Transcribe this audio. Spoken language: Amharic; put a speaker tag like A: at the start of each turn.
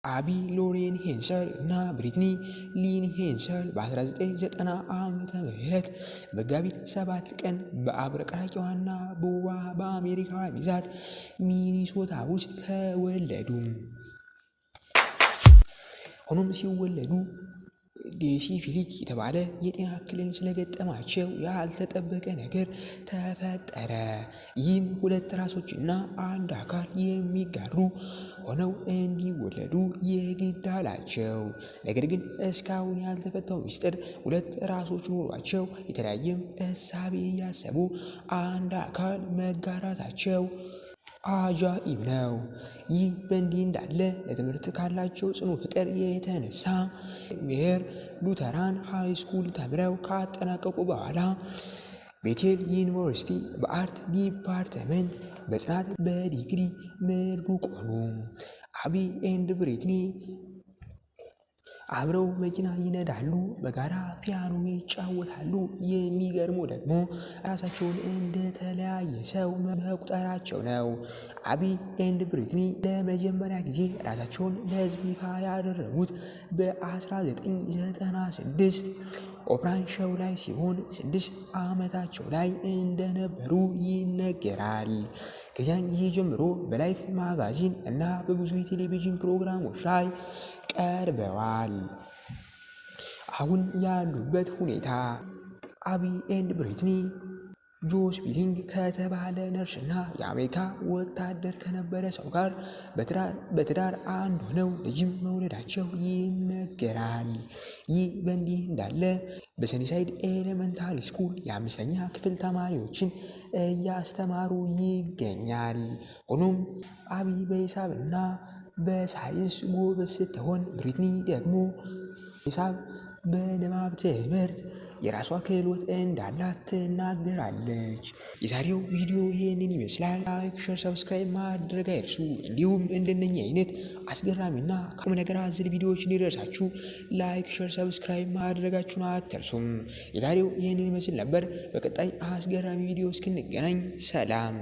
A: አቢ ሎሬን ሄንሰል እና ብሪትኒ ሊን ሄንሰል በ1990 ዓመተ ምህረት መጋቢት 7 ቀን በአብረቅራቂዋና በውቧ በአሜሪካዋ ግዛት ሚኒሶታ ውስጥ ተወለዱ። ሆኖም ሲወለዱ ዲሲፊሊክ የተባለ የጤና እክል ስለገጠማቸው ያልተጠበቀ ነገር ተፈጠረ። ይህም ሁለት ራሶችና አንድ አካል የሚጋሩ ሆነው እንዲወለዱ የግድ አላቸው። ነገር ግን እስካሁን ያልተፈታው ሚስጥር ሁለት ራሶች ኖሯቸው የተለያየ እሳቤ እያሰቡ አንድ አካል መጋራታቸው አጃኢብ ነው። ይህ በእንዲህ እንዳለ ለትምህርት ካላቸው ጽኑ ፍቅር የተነሳ ሜር ሉተራን ሃይስኩል ተምረው ካጠናቀቁ በኋላ ቤቴል ዩኒቨርሲቲ በአርት ዲፓርትመንት በጽናት በዲግሪ ምሩቅ ሆኑ። አቢ ኤንድ ብሪትኒ አብረው መኪና ይነዳሉ፣ በጋራ ፒያኖ ይጫወታሉ። የሚገርመው ደግሞ ራሳቸውን እንደተለያየ ሰው መቁጠራቸው ነው። አቢ ኤንድ ብሪትኒ ለመጀመሪያ ጊዜ ራሳቸውን ለሕዝብ ይፋ ያደረጉት በ1996 ኦፕራን ሾው ላይ ሲሆን 6 ዓመታቸው ላይ እንደነበሩ ይነገራል። ከዚያን ጊዜ ጀምሮ በላይፍ ማጋዚን እና በብዙ የቴሌቪዥን ፕሮግራሞች ላይ ቀርበዋል። አሁን ያሉበት ሁኔታ አቢ ኤንድ ብሪትኒ ጆስ ቢሊንግ ከተባለ ነርስና የአሜሪካ ወታደር ከነበረ ሰው ጋር በትዳር አንድ ሆነው ልጅም መውለዳቸው ይነገራል። ይህ በእንዲህ እንዳለ በሰኒሳይድ ኤሌመንታሪ ስኩል የ5ኛ ክፍል ተማሪዎችን እያስተማሩ ይገኛል። ሆኖም አቢ በሂሳብና በሳይንስ ጎበዝ ስትሆን ብሪትኒ ደግሞ ሂሳብ በንባብ ትምህርት የራሷ ክህሎት እንዳላት ትናገራለች። የዛሬው ቪዲዮ ይህንን ይመስላል። ላይክ፣ ሼር፣ ሰብስክራይብ ማድረግ አይርሱ። እንዲሁም እንደነኛ አይነት አስገራሚና ቁም ነገር አዘል ቪዲዮዎች እንዲደርሳችሁ ላይክ፣ ሼር፣ ሰብስክራይብ ማድረጋችሁን አትርሱም። የዛሬው ይህንን ይመስል ነበር። በቀጣይ አስገራሚ ቪዲዮ እስክንገናኝ ሰላም።